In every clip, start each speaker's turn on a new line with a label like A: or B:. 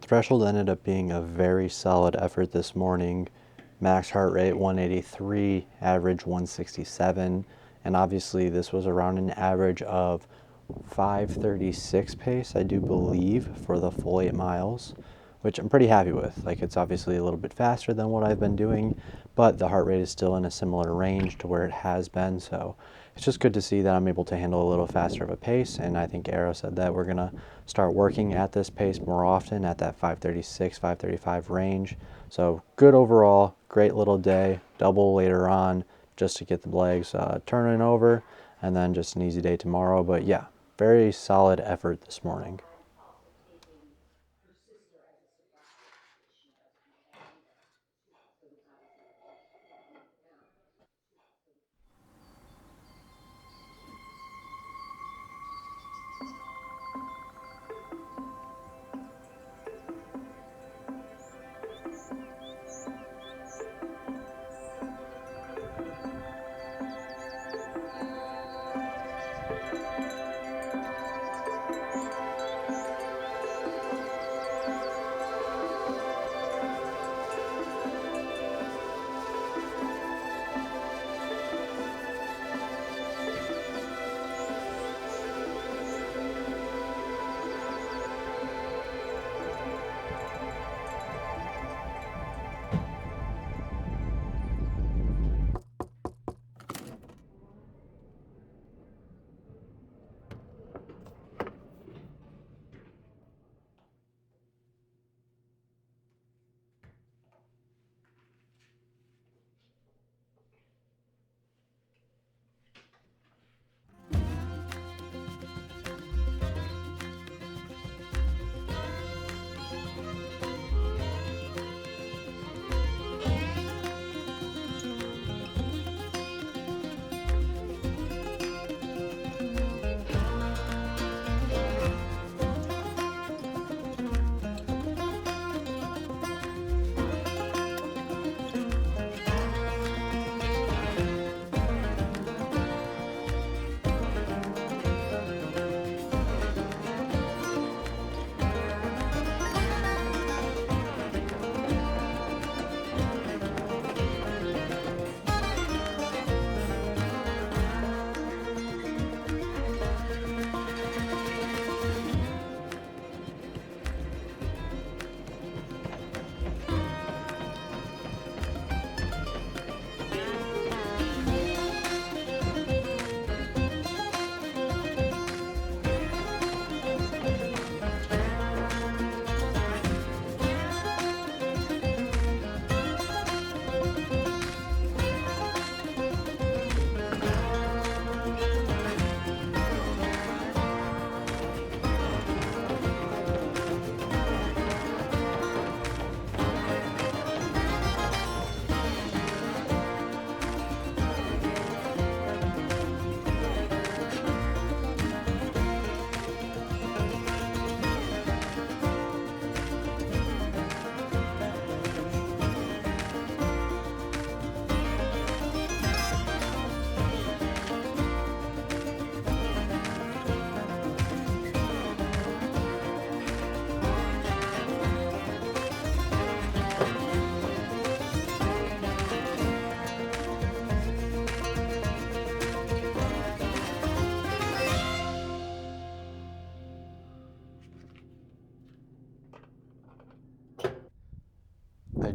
A: Threshold ended up being a very solid effort this morning. Max heart rate 183, average 167, and obviously this was around an average of 5:36 pace, I do believe, for the full 8 miles, which I'm pretty happy with. Like, it's obviously a little bit faster than what I've been doing, but the heart rate is still in a similar range to where it has been, so it's just good to see that I'm able to handle a little faster of a pace. And I think Arrow said that we're gonna start working at this pace more often, at that 5:36, 5:35 range. So good overall, great little day, double later on just to get the legs turning over, and then just an easy day tomorrow. But yeah, very solid effort this morning.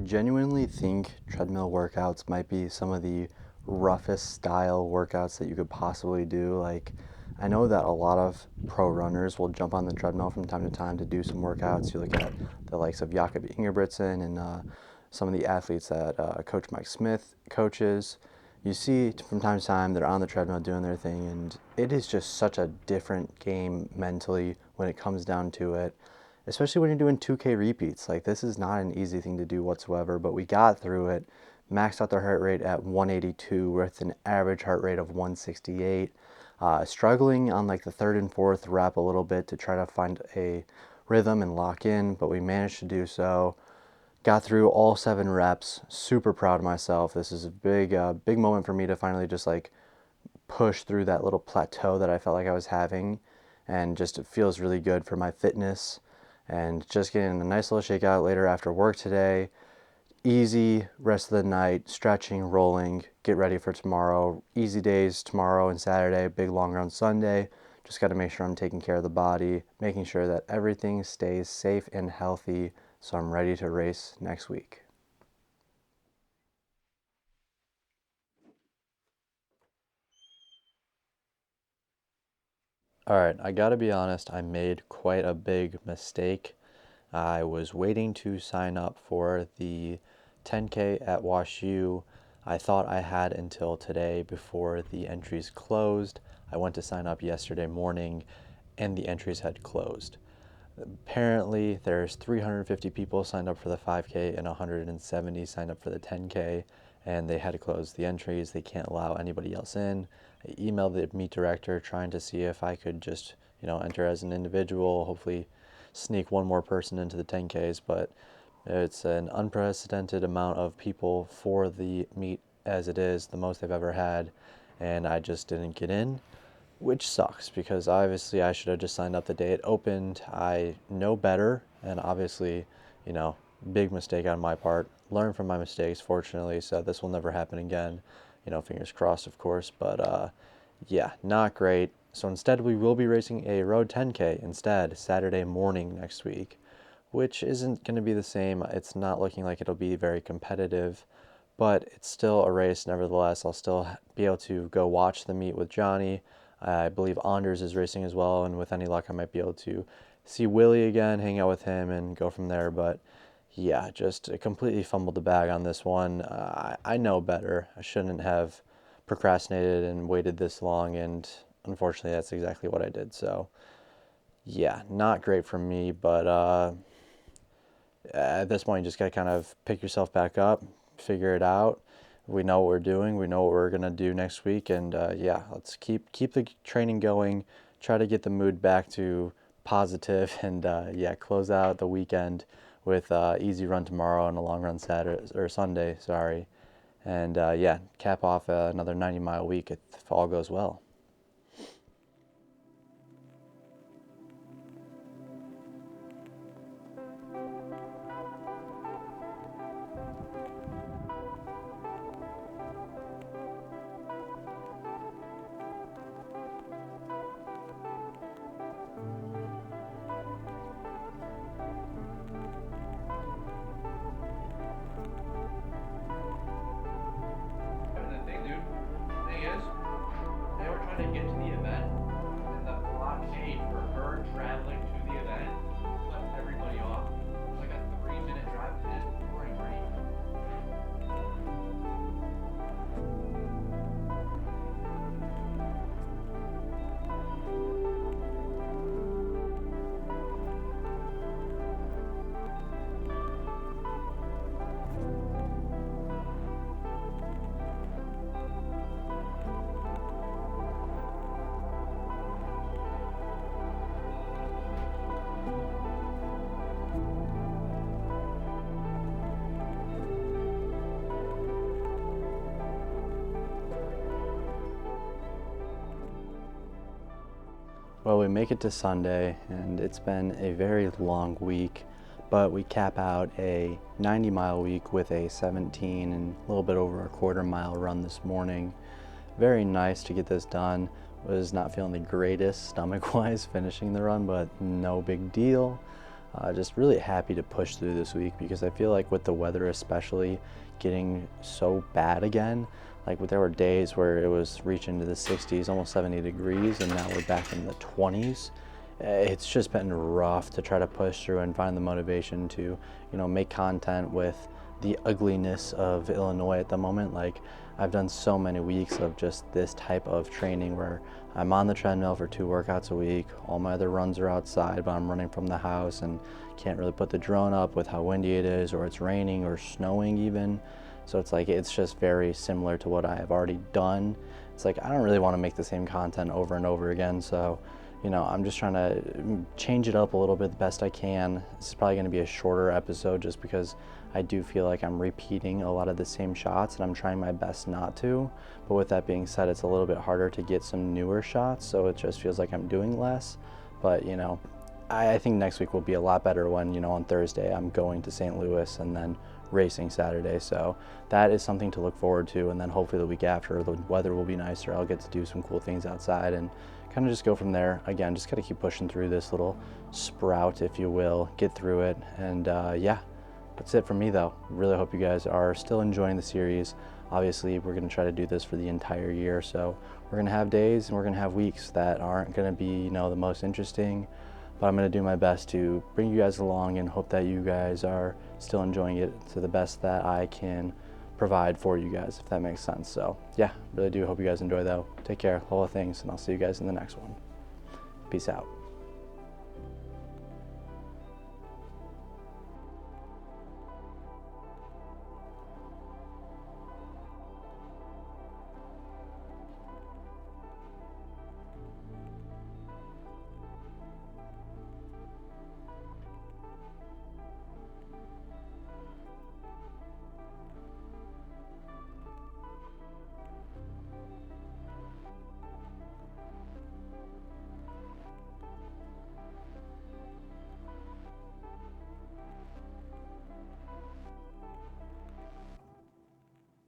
A: genuinely think treadmill workouts might be some of the roughest style workouts that you could possibly do. Like, I know that a lot of pro runners will jump on the treadmill from time to time to do some workouts. You look at the likes of Jakob Ingebrigtsen and some of the athletes that Coach Mike Smith coaches. You see from time to time they're on the treadmill doing their thing, and it is just such a different game mentally when it comes down to it, especially when you're doing 2K repeats. Like, this is not an easy thing to do whatsoever, but we got through it, maxed out the heart rate at 182 with an average heart rate of 168. Struggling on like the third and fourth rep a little bit to try to find a rhythm and lock in, but we managed to do so. Got through all 7 reps. Super proud of myself. This is a big moment for me to finally just like push through that little plateau that I felt like I was having, and just it feels really good for my fitness. And just getting a nice little shakeout later after work today. Easy rest of the night, stretching, rolling, get ready for tomorrow. Easy days tomorrow and Saturday, big long run Sunday. Just got to make sure I'm taking care of the body, making sure that everything stays safe and healthy so I'm ready to race next week. All right, I gotta be honest, I made quite a big mistake. I was waiting to sign up for the 10K at Wash U. I thought I had until today before the entries closed. I went to sign up yesterday morning and the entries had closed. Apparently, there's 350 people signed up for the 5K and 170 signed up for the 10K, and they had to close the entries. They can't allow anybody else in. I emailed the meet director trying to see if I could just, enter as an individual, hopefully sneak one more person into the 10Ks, but it's an unprecedented amount of people for the meet as it is, the most they've ever had, and I just didn't get in, which sucks because obviously I should have just signed up the day it opened. I know better, and obviously, big mistake on my part. Learn from my mistakes, fortunately, so this will never happen again. Fingers crossed, of course, but yeah, not great. So instead, we will be racing a road 10K instead Saturday morning next week, which isn't going to be the same. It's not looking like it'll be very competitive, but it's still a race nevertheless. I'll still be able to go watch the meet with Johnny. I believe Anders is racing as well, and with any luck, I might be able to see Willie again, hang out with him, and go from there. But yeah, just completely fumbled the bag on this one. I know better. I shouldn't have procrastinated and waited this long, and unfortunately, that's exactly what I did. So yeah, not great for me, but at this point, you just got to kind of pick yourself back up, figure it out. We know what we're doing. We know what we're gonna do next week, and yeah, let's keep the training going. Try to get the mood back to positive, and yeah, close out the weekend with easy run tomorrow and a long run Saturday or Sunday. Sorry, and yeah, cap off another 90-mile week if all goes well.
B: The thing, dude. The thing is, they were trying to get to the event, and the blockade for her traveling to the event cut everybody off. It was like a 3-minute drive to this pouring rain.
A: Well, we make it to Sunday, and it's been a very long week, but we cap out a 90-mile week with a 17 and a little bit over a quarter-mile run this morning. Very nice to get this done. Was not feeling the greatest stomach-wise finishing the run, but no big deal. Just really happy to push through this week because I feel like with the weather especially getting so bad again, like there were days where it was reaching to the 60s, almost 70 degrees, and now we're back in the 20s. It's just been rough to try to push through and find the motivation to, make content with the ugliness of Illinois at the moment. Like I've done so many weeks of just this type of training where I'm on the treadmill for 2 workouts a week. All my other runs are outside, but I'm running from the house and can't really put the drone up with how windy it is, or it's raining or snowing even. So it's like, it's just very similar to what I have already done. It's like, I don't really want to make the same content over and over again. So, I'm just trying to change it up a little bit the best I can. This is probably going to be a shorter episode just because I do feel like I'm repeating a lot of the same shots, and I'm trying my best not to. But with that being said, it's a little bit harder to get some newer shots, so it just feels like I'm doing less. But, I think next week will be a lot better when, on Thursday I'm going to St. Louis and then racing Saturday. So that is something to look forward to. And then hopefully the week after, the weather will be nicer. I'll get to do some cool things outside and kind of just go from there. Again, just got to keep pushing through this little sprout, if you will, get through it. And yeah, that's it for me though. Really hope you guys are still enjoying the series. Obviously, we're going to try to do this for the entire year. So we're going to have days and we're going to have weeks that aren't going to be, the most interesting. But I'm going to do my best to bring you guys along and hope that you guys are still enjoying it to the best that I can provide for you guys, if that makes sense. So yeah, really do hope you guys enjoy though. Take care, all the things, and I'll see you guys in the next one. Peace out.